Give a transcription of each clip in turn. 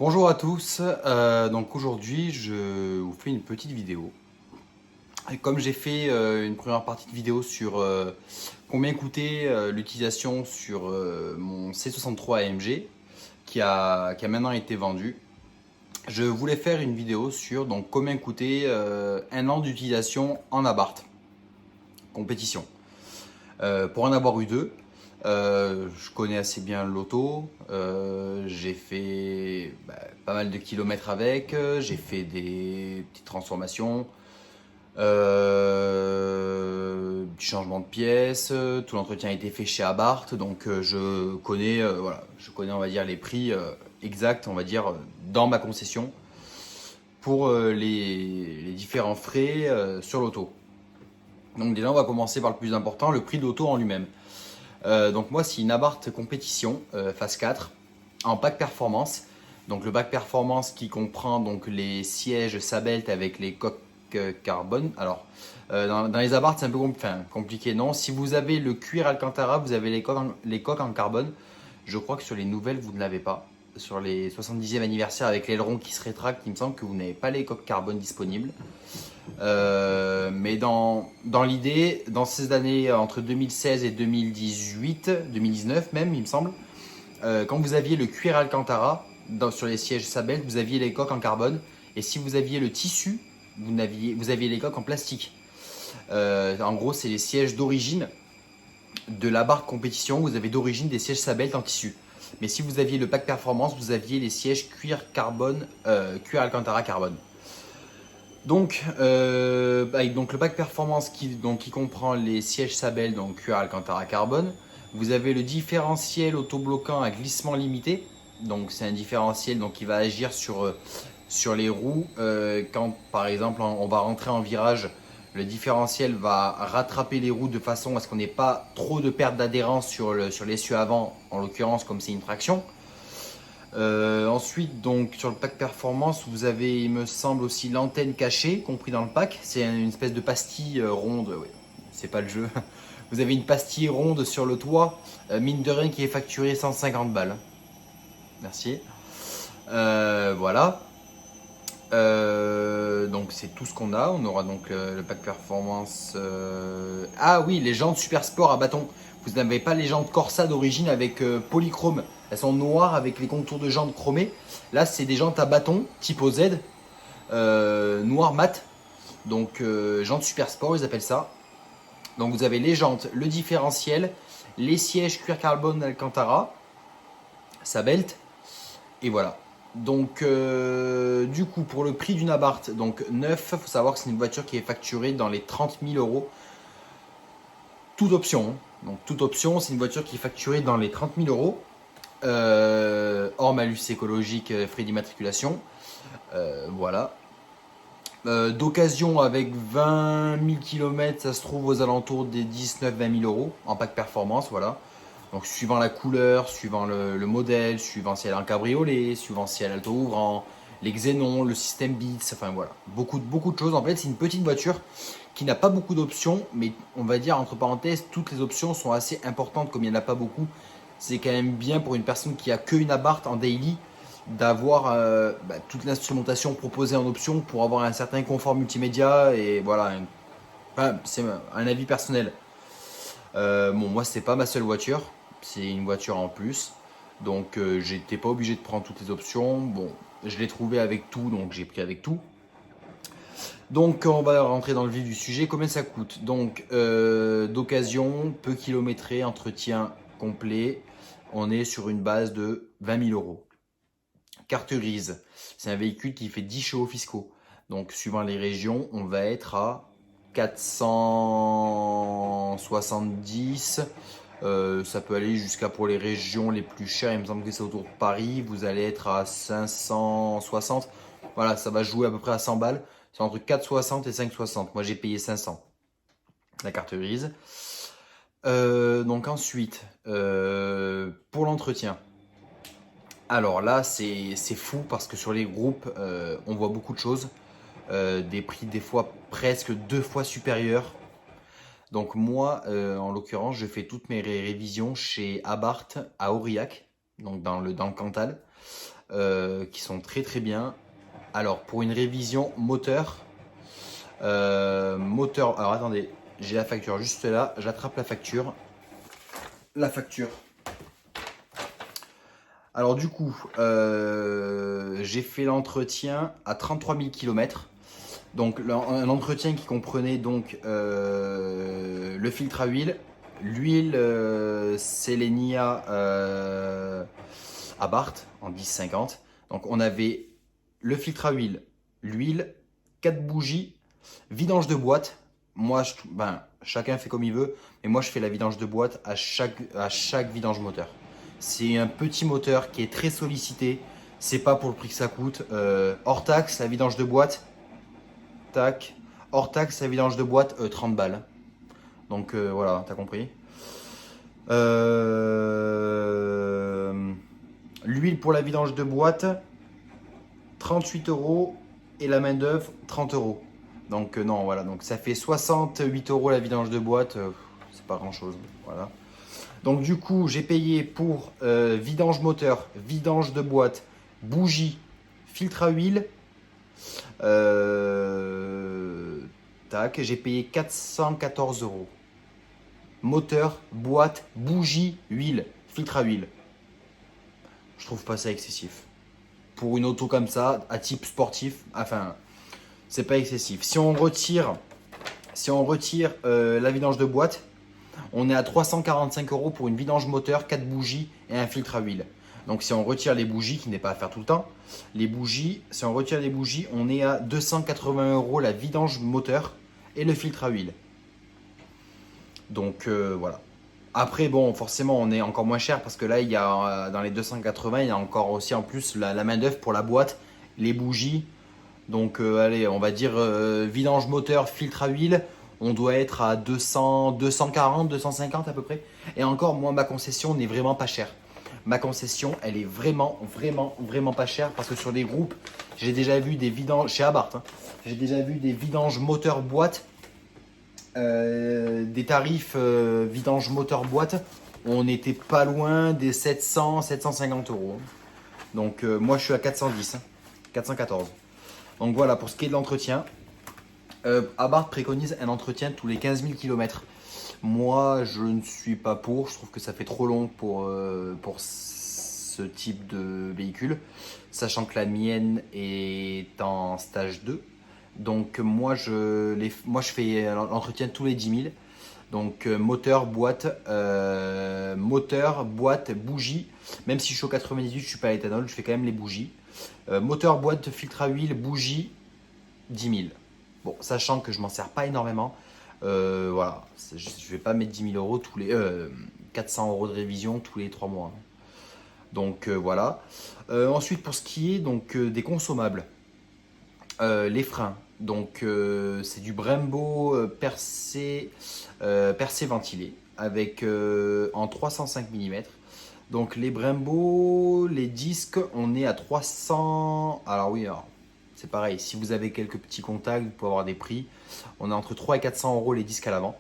Bonjour à tous, donc aujourd'hui je vous fais une petite vidéo. Et comme j'ai fait une première partie de vidéo sur combien coûtait l'utilisation sur mon C63 AMG qui a maintenant été vendu, je voulais faire une vidéo sur donc, combien coûtait un an d'utilisation en Abarth compétition. Pour en avoir eu deux, je connais assez bien l'auto. J'ai fait pas mal de kilomètres avec. J'ai fait des petites transformations, du changement de pièces. Tout l'entretien a été fait chez Abarth, donc je connais, on va dire, les prix exacts, on va dire, dans ma concession pour les différents frais sur l'auto. Donc déjà, on va commencer par le plus important, le prix de l'auto en lui-même. Donc moi, c'est une Abarth compétition phase 4 en pack performance. Donc le pack performance qui comprend donc les sièges Sabelt avec les coques carbone. Alors dans les Abarth, c'est un peu compliqué, non. Si vous avez le cuir Alcantara, vous avez les coques en carbone. Je crois que sur les nouvelles, vous ne l'avez pas. Sur les 70e anniversaire avec l'aileron qui se rétracte, il me semble que vous n'avez pas les coques carbone disponibles. Mais dans l'idée, dans ces années entre 2016 et 2018, 2019 même, il me semble, quand vous aviez le cuir Alcantara sur les sièges Sabel, vous aviez les coques en carbone. Et si vous aviez le tissu, vous aviez les coques en plastique. En gros, c'est les sièges d'origine de la barre compétition. Vous avez d'origine des sièges Sabelt en tissu. Mais si vous aviez le pack performance, vous aviez les sièges cuir Alcantara carbone. Donc le pack performance qui comprend les sièges Sabel, donc cuir Alcantara carbone. Vous avez le différentiel autobloquant à glissement limité. Donc c'est un différentiel qui va agir sur les roues. Quand par exemple on va rentrer en virage, le différentiel va rattraper les roues de façon à ce qu'on n'ait pas trop de perte d'adhérence sur l'essieu avant, en l'occurrence comme c'est une traction. Ensuite, donc sur le pack performance, vous avez, il me semble, aussi l'antenne cachée compris dans le pack. C'est une espèce de pastille ronde. Oui, c'est pas le jeu. Vous avez une pastille ronde sur le toit, mine de rien, qui est facturée 150 balles. Merci. Voilà. Donc c'est tout ce qu'on a. On aura donc le pack performance. Ah oui, les jantes Super Sport à bâton. Vous n'avez pas les jantes Corsa d'origine avec polychrome. Elles sont noires avec les contours de jantes chromés. Là, c'est des jantes à bâton type OZ, noir mat. Donc jantes Super Sport, ils appellent ça. Donc vous avez les jantes, le différentiel, les sièges cuir carbone Alcantara, sa belt, et voilà. Donc du coup pour le prix d'une Abarth, donc neuf, il faut savoir que c'est une voiture qui est facturée dans les 30 000 euros, toute option. Donc toute option, c'est une voiture qui est facturée dans les 30 000 euros, hors malus écologique, frais d'immatriculation. Voilà. D'occasion avec 20 000 km, ça se trouve aux alentours des 19-20 000 euros en pack performance, voilà. Donc suivant la couleur, suivant le modèle, suivant si elle est en cabriolet, suivant si elle est auto-ouvrant, les xénons, le système Beats, enfin voilà, beaucoup de choses. En fait, c'est une petite voiture qui n'a pas beaucoup d'options, mais on va dire entre parenthèses, toutes les options sont assez importantes comme il n'y en a pas beaucoup. C'est quand même bien pour une personne qui a qu'une Abarth en daily d'avoir toute l'instrumentation proposée en option pour avoir un certain confort multimédia et voilà, c'est un avis personnel. Bon, moi, c'est pas ma seule voiture, c'est une voiture en plus. Donc, j'étais pas obligé de prendre toutes les options. Bon, je l'ai trouvé avec tout, donc j'ai pris avec tout. Donc, on va rentrer dans le vif du sujet. Combien ça coûte? Donc, d'occasion, peu kilométré, entretien complet. On est sur une base de 20 000 euros. Carte grise, c'est un véhicule qui fait 10 chevaux fiscaux. Donc, suivant les régions, on va être à 470. Ça peut aller jusqu'à, pour les régions les plus chères, il me semble que c'est autour de Paris, vous allez être à 560. Voilà, ça va jouer à peu près à 100 balles. C'est entre 4,60 et 5,60. Moi, j'ai payé 500, la carte grise. Donc ensuite, pour l'entretien. Alors là, c'est fou parce que sur les groupes, on voit beaucoup de choses. Des prix des fois presque deux fois supérieurs. Donc moi, en l'occurrence, je fais toutes mes révisions chez Abarth à Aurillac, donc dans le Cantal. qui sont très très bien. Alors pour une révision moteur, alors attendez, j'ai la facture juste là, j'attrape la facture. La facture. Alors du coup, j'ai fait l'entretien à 33 000 km. Donc un entretien qui comprenait donc le filtre à huile, l'huile Selenia Abarth en 1050. Donc on avait le filtre à huile, l'huile, 4 bougies, vidange de boîte. Moi, chacun fait comme il veut, mais moi je fais la vidange de boîte à chaque vidange moteur. C'est un petit moteur qui est très sollicité. C'est pas pour le prix que ça coûte. Hors taxe, la vidange de boîte, tac. Hors taxe, la vidange de boîte, 30 balles. Donc voilà, t'as compris. L'huile pour la vidange de boîte, 38 euros. Et la main d'œuvre, 30 euros. Donc non, voilà. Donc ça fait 68 euros la vidange de boîte. C'est pas grand chose. Voilà. Donc du coup, j'ai payé pour vidange moteur, vidange de boîte, bougie, filtre à huile. Tac, j'ai payé 414 euros. Moteur, boîte, bougie, huile, filtre à huile. Je trouve pas ça excessif. Pour une auto comme ça, à type sportif, enfin, c'est pas excessif. Si on retire la vidange de boîte, on est à 345 euros pour une vidange moteur, 4 bougies et un filtre à huile. Donc si on retire les bougies, qui n'est pas à faire tout le temps, si on retire les bougies, on est à 280 euros la vidange moteur et le filtre à huile. Donc voilà. Après, bon, forcément, on est encore moins cher parce que là, il y a dans les 280, il y a encore aussi en plus la main-d'œuvre pour la boîte, les bougies. Donc, allez, on va dire vidange moteur, filtre à huile. On doit être à 200, 240, 250 à peu près. Et encore, moi, ma concession n'est vraiment pas chère. Ma concession, elle est vraiment, vraiment, vraiment pas chère parce que sur les groupes, j'ai déjà vu des vidanges, chez Abarth, hein, j'ai déjà vu des vidanges moteur boîte, des tarifs vidange moteur boîte, on n'était pas loin des 700, 750 euros. Donc, moi, je suis à 410, hein, 414. Donc voilà, pour ce qui est de l'entretien, Abarth préconise un entretien tous les 15 000 km. Moi, je ne suis pas pour. Je trouve que ça fait trop long pour ce type de véhicule. Sachant que la mienne est en stage 2. Donc moi, je fais l'entretien tous les 10 000. Donc moteur, boîte, bougie. Même si je suis au 98, je ne suis pas à l'éthanol, je fais quand même les bougies. Moteur, boîte, filtre à huile, bougie, 10 000. Bon, sachant que je m'en sers pas énormément, voilà, je ne vais pas mettre 10 000 euros tous les 400 euros de révision tous les 3 mois. Donc voilà. Ensuite, pour ce qui est donc des consommables, les freins. Donc c'est du Brembo percé ventilé avec en 305 mm. Donc les Brembo, les disques, on est à 300. Alors oui, alors, c'est pareil. Si vous avez quelques petits contacts, vous pouvez avoir des prix. On est entre 300 et 400 euros les disques à l'avant.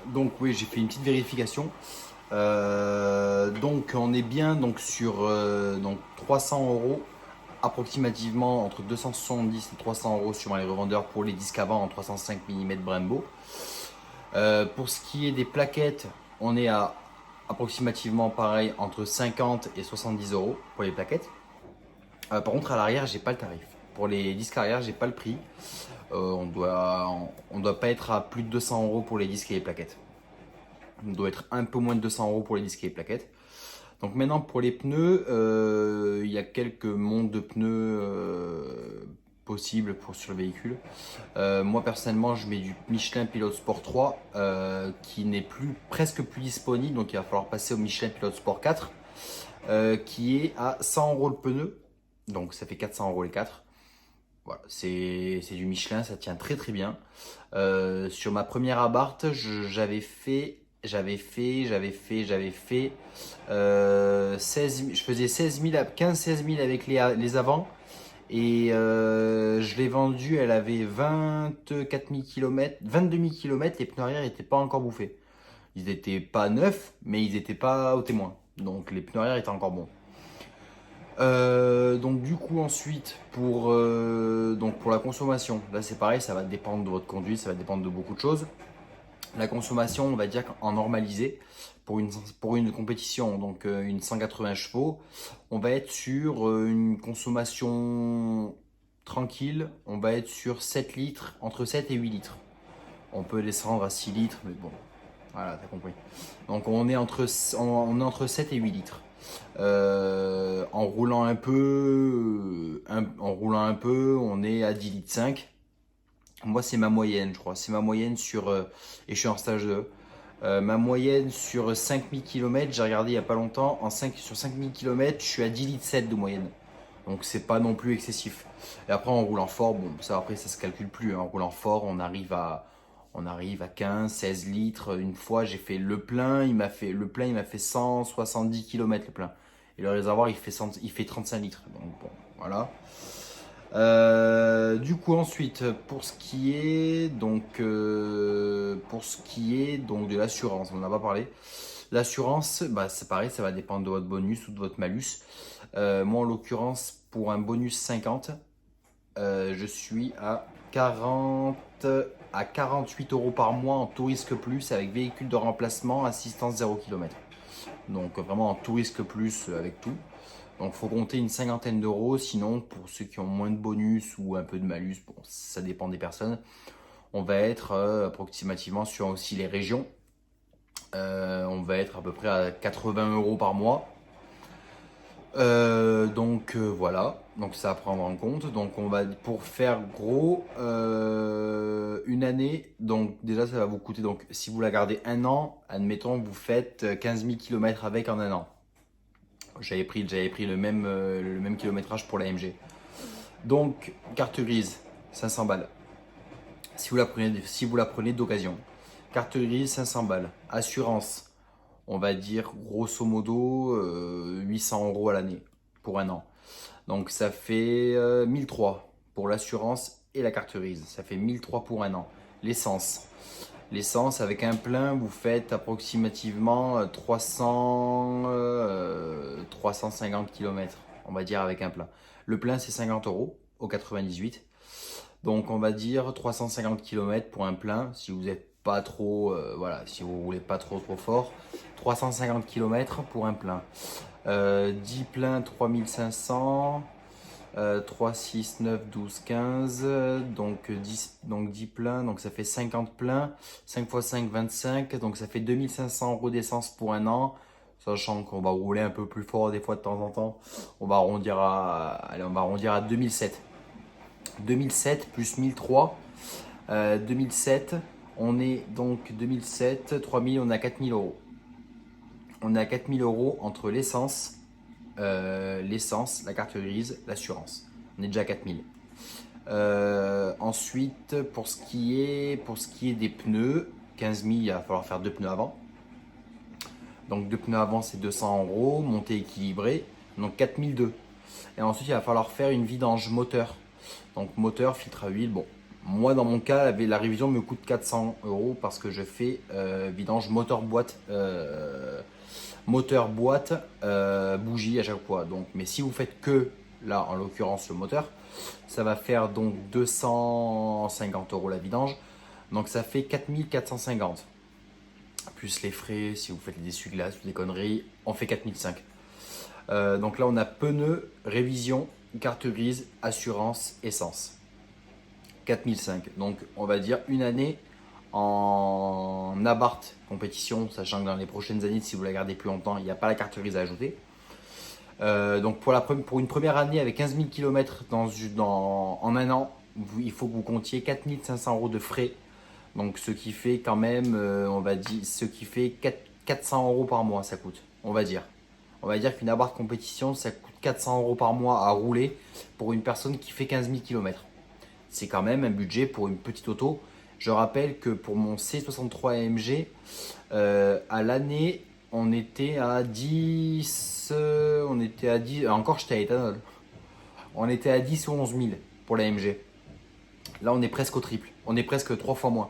Donc oui, j'ai fait une petite vérification. Donc on est bien donc sur donc 300 euros approximativement entre 270 et 300 euros suivant les revendeurs pour les disques avant en 305 mm Brembo. Pour ce qui est des plaquettes, on est à approximativement pareil entre 50 et 70 euros pour les plaquettes. Par contre à l'arrière j'ai pas le tarif. Pour les disques arrière j'ai pas le prix. On doit pas être à plus de 200 euros pour les disques et les plaquettes. On doit être un peu moins de 200 euros pour les disques et les plaquettes. Donc maintenant pour les pneus, il y a quelques montes de pneus possibles sur le véhicule. Moi personnellement je mets du Michelin Pilot Sport 3 qui n'est presque plus disponible, donc il va falloir passer au Michelin Pilot Sport 4 qui est à 100 euros le pneu, donc ça fait 400 euros les 4. Voilà, c'est du Michelin, ça tient très très bien. Sur ma première Abarth, j'avais fait 16, je faisais 16 000, 15-16 000 avec les avant et je l'ai vendu, elle avait 24 000 km, 22 000 km, les pneus arrière n'étaient pas encore bouffés. Ils n'étaient pas neufs, mais ils n'étaient pas au témoin. Donc les pneus arrière étaient encore bons. Donc du coup ensuite pour la consommation, là c'est pareil, ça va dépendre de votre conduite, ça va dépendre de beaucoup de choses. La consommation, on va dire qu'en normalisé, pour une compétition, donc une 180 chevaux, on va être sur une consommation tranquille, on va être sur 7 litres, entre 7 et 8 litres. On peut descendre à 6 litres, mais bon, voilà, t'as compris. Donc on est entre 7 et 8 litres. En roulant un peu, on est à 10 litres 5. Moi, c'est ma moyenne, je crois. C'est ma moyenne et je suis en stage 2. Ma moyenne sur 5000 km, j'ai regardé il n'y a pas longtemps, sur 5000 km, je suis à 10 litres 7 de moyenne. Donc c'est pas non plus excessif. Et après en roulant fort, bon ça après ça se calcule plus, hein. En roulant fort, on arrive à 15, 16 litres. Une fois j'ai fait il m'a fait 170 km le plein. Et le réservoir il fait 35 litres. Donc bon, voilà. Du coup ensuite pour ce qui est donc de l'assurance, on n'en a pas parlé. L'assurance, bah c'est pareil, ça va dépendre de votre bonus ou de votre malus. Moi en l'occurrence pour un bonus 50, je suis à 40 à 48 euros par mois en tout risque plus avec véhicule de remplacement, assistance 0 km. Donc vraiment en tout risque plus avec tout. Donc il faut compter une cinquantaine d'euros, sinon pour ceux qui ont moins de bonus ou un peu de malus, bon, ça dépend des personnes, on va être approximativement sur aussi les régions. On va être à peu près à 80 euros par mois. Voilà, donc ça à prendre en compte. Donc on va pour faire gros une année. Donc déjà ça va vous coûter. Donc si vous la gardez un an, admettons vous faites 15 000 km avec en un an. J'avais pris le même kilométrage pour la MG. Donc carte grise, 500 balles. Si vous la prenez d'occasion. Carte grise, 500 balles. Assurance, on va dire grosso modo 800 euros à l'année pour un an. Donc ça fait 1003 pour l'assurance et la carte grise. Ça fait 1003 pour un an. L'essence. L'essence avec un plein, vous faites approximativement 350 km, on va dire avec un plein. Le plein c'est 50 euros au 98. Donc on va dire 350 km pour un plein si vous n'êtes pas trop, voilà, si vous roulez pas trop fort. 350 km pour un plein. 10 pleins 3500. 3, 6, 9, 12, 15, donc 10 pleins, donc ça fait 50 pleins, 5 x 5, 25, donc ça fait 2500 euros d'essence pour un an, sachant qu'on va rouler un peu plus fort des fois de temps en temps, on va arrondir à 2007. 2007 plus 1003, 2007, on est donc 2007, 3000, on a 4000 euros. On est à 4000 euros entre l'essence, la carte grise, l'assurance. On est déjà à 4000. Ensuite, pour ce qui est des pneus, 15 000, il va falloir faire 2 pneus avant. Donc 2 pneus avant, c'est 200 euros, montée équilibrée, donc 4002. Et ensuite, il va falloir faire une vidange moteur. Donc moteur, filtre à huile, bon. Moi, dans mon cas, la révision me coûte 400 euros parce que je fais vidange moteur boîte. Bougie à chaque fois. Donc, mais si vous faites que là, en l'occurrence le moteur, ça va faire donc 250 euros la vidange. Donc ça fait 4450. Plus les frais, si vous faites les essuie-glaces ou des conneries, on fait 4005. Donc là, on a pneus, révision, carte grise, assurance, essence. 4005. Donc on va dire une année en Abarth compétition, sachant que dans les prochaines années, si vous la gardez plus longtemps, il n'y a pas la carte grise à ajouter. Donc pour une première année avec 15 000 km en un an, il faut que vous comptiez 4500 euros de frais. Donc ce qui fait quand même, ce qui fait 400 euros par mois, ça coûte, on va dire. On va dire qu'une Abarth compétition, ça coûte 400 euros par mois à rouler pour une personne qui fait 15 000 km. C'est quand même un budget pour une petite auto. Je rappelle que pour mon C63 AMG, à l'année, on était à 10. Encore j'étais à éthanol. On était à 10 ou 11 000 pour l'AMG. Là, on est presque au triple. On est presque 3 fois moins.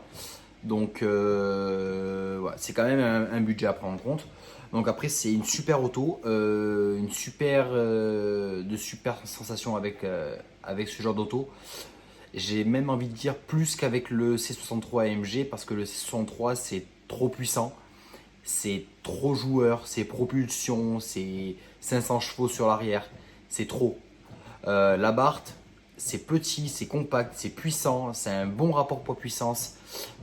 Donc ouais, c'est quand même un budget à prendre en compte. Donc après c'est une super auto, de super sensations avec ce genre d'auto. J'ai même envie de dire plus qu'avec le C63 AMG parce que le C63 c'est trop puissant, c'est trop joueur, c'est propulsion, c'est 500 chevaux sur l'arrière, c'est trop. L'Abarth, c'est petit, c'est compact, c'est puissant, c'est un bon rapport poids-puissance.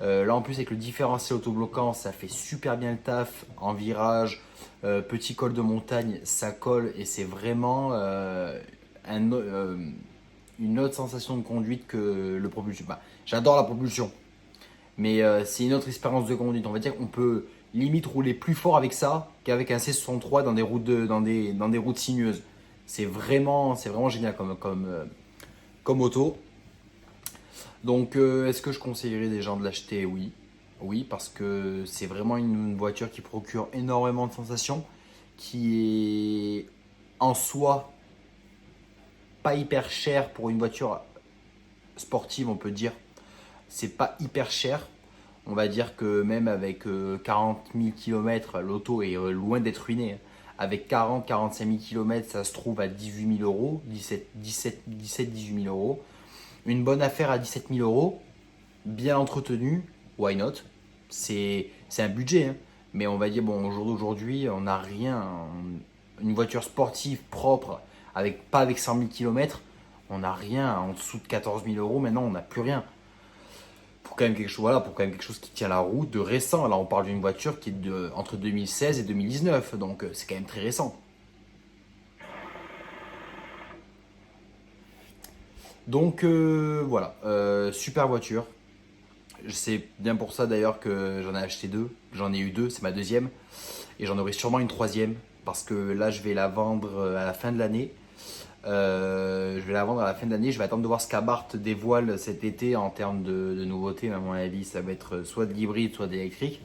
Là en plus avec le différentiel autobloquant, ça fait super bien le taf en virage, petit col de montagne, ça colle et c'est vraiment un, une autre sensation de conduite que le propulsion. Bah, j'adore la propulsion, mais c'est une autre expérience de conduite. On va dire qu'on peut limite rouler plus fort avec ça qu'avec un C63 dans des routes, dans des routes sinueuses. C'est vraiment génial comme auto. Donc, est-ce que je conseillerais des gens de l'acheter? Oui. Oui, parce que c'est vraiment une voiture qui procure énormément de sensations, qui est en soi pas hyper chère pour une voiture sportive, on peut dire. C'est pas hyper cher. On va dire que même avec 40 000 km, l'auto est loin d'être ruinée. Avec 40-45 000 km, ça se trouve à 18 000 euros, 18 000 euros. Une bonne affaire à 17 000 euros, bien entretenue, why not? C'est un budget, hein. Mais on va dire, bon, au jour d'aujourd'hui, on n'a rien. Une voiture sportive propre, pas avec 100 000 km, on n'a rien en dessous de 14 000 euros. Maintenant, on n'a plus rien. Pour quand même quelque chose, voilà, pour quand même quelque chose qui tient la route de récent. Là, on parle d'une voiture qui est entre 2016 et 2019, donc c'est quand même très récent. Donc voilà, super voiture. C'est bien pour ça d'ailleurs que j'en ai acheté deux. J'en ai eu deux, c'est ma deuxième. Et j'en aurai sûrement une troisième parce que là, je vais la vendre à la fin de l'année. Je vais la vendre à la fin de l'année. Je vais attendre de voir ce qu'Abarth dévoile cet été en termes de nouveautés. Mais à mon avis, ça va être soit de l'hybride, soit d'électrique.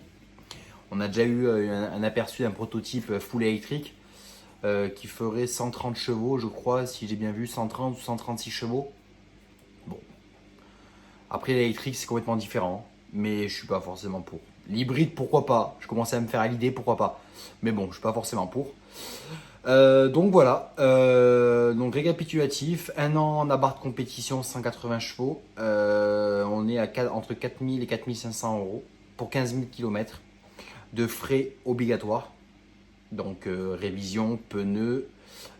On a déjà eu un aperçu d'un prototype full électrique qui ferait 130 chevaux, je crois, si j'ai bien vu, 130 ou 136 chevaux. Bon. Après, l'électrique, c'est complètement différent, mais je suis pas forcément pour. L'hybride, pourquoi pas? Je commençais à me faire à l'idée, pourquoi pas? Mais bon, je suis pas forcément pour. Donc voilà, donc récapitulatif, un an en Abarth compétition 180 chevaux, on est entre 4000 et 4500 euros pour 15 000 km de frais obligatoires, donc révision, pneus,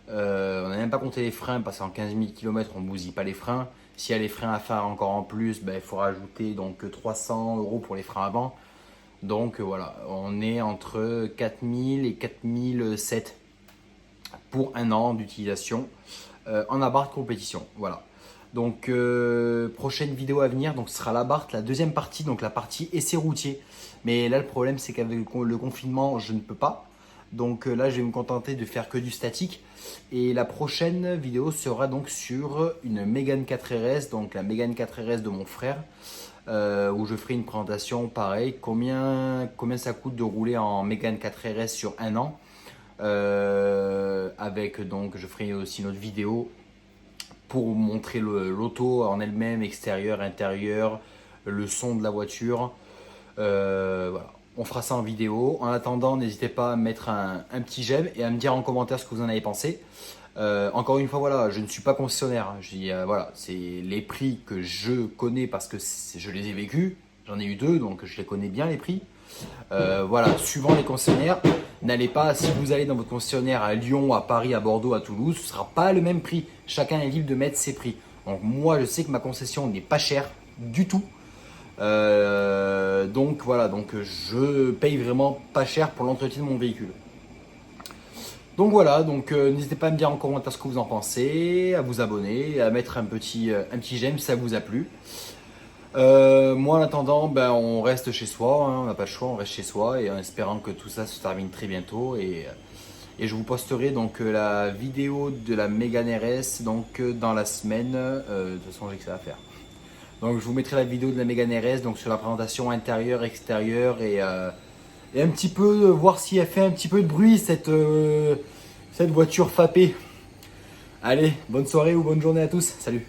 on n'a même pas compté les freins parce qu'en 15 000 km on ne bousille pas les freins. S'il y a les freins à faire encore en plus, ben, il faut rajouter donc 300 euros pour les freins avant. Donc voilà, on est entre 4000 et 4007 pour un an d'utilisation en Abarth compétition. Voilà. Donc prochaine vidéo à venir, donc ce sera l'Abarth, la deuxième partie, donc la partie essai routier. Mais là le problème c'est qu'avec le confinement je ne peux pas. Donc là je vais me contenter de faire que du statique. Et la prochaine vidéo sera donc sur une Mégane 4RS, donc la Mégane 4RS de mon frère. Où je ferai une présentation pareil, combien ça coûte de rouler en Mégane 4RS sur un an. Avec donc je ferai aussi une autre vidéo pour montrer l'auto en elle-même, extérieur, intérieur, le son de la voiture. Voilà. On fera ça en vidéo. En attendant, n'hésitez pas à mettre un petit j'aime et à me dire en commentaire ce que vous en avez pensé. Encore une fois, voilà, je ne suis pas concessionnaire. Je dis, voilà, c'est les prix que je connais parce que je les ai vécus. J'en ai eu deux, donc je les connais bien les prix. Voilà, suivant les concessionnaires, n'allez pas, si vous allez dans votre concessionnaire à Lyon, à Paris, à Bordeaux, à Toulouse, ce ne sera pas le même prix. Chacun est libre de mettre ses prix. Donc moi, je sais que ma concession n'est pas chère du tout. Donc voilà, donc je paye vraiment pas cher pour l'entretien de mon véhicule. Donc voilà, donc n'hésitez pas à me dire en commentaire ce que vous en pensez, à vous abonner, à mettre un petit j'aime si ça vous a plu. Moi en attendant, ben, on reste chez soi, hein, on n'a pas le choix, on reste chez soi et en espérant que tout ça se termine très bientôt. Et je vous posterai donc la vidéo de la Mégane RS donc, dans la semaine. De toute façon j'ai que ça à faire. Donc je vous mettrai la vidéo de la Mégane RS donc, sur la présentation intérieure, extérieure et un petit peu voir si elle fait un petit peu de bruit cette voiture fapée. Allez, bonne soirée ou bonne journée à tous, salut.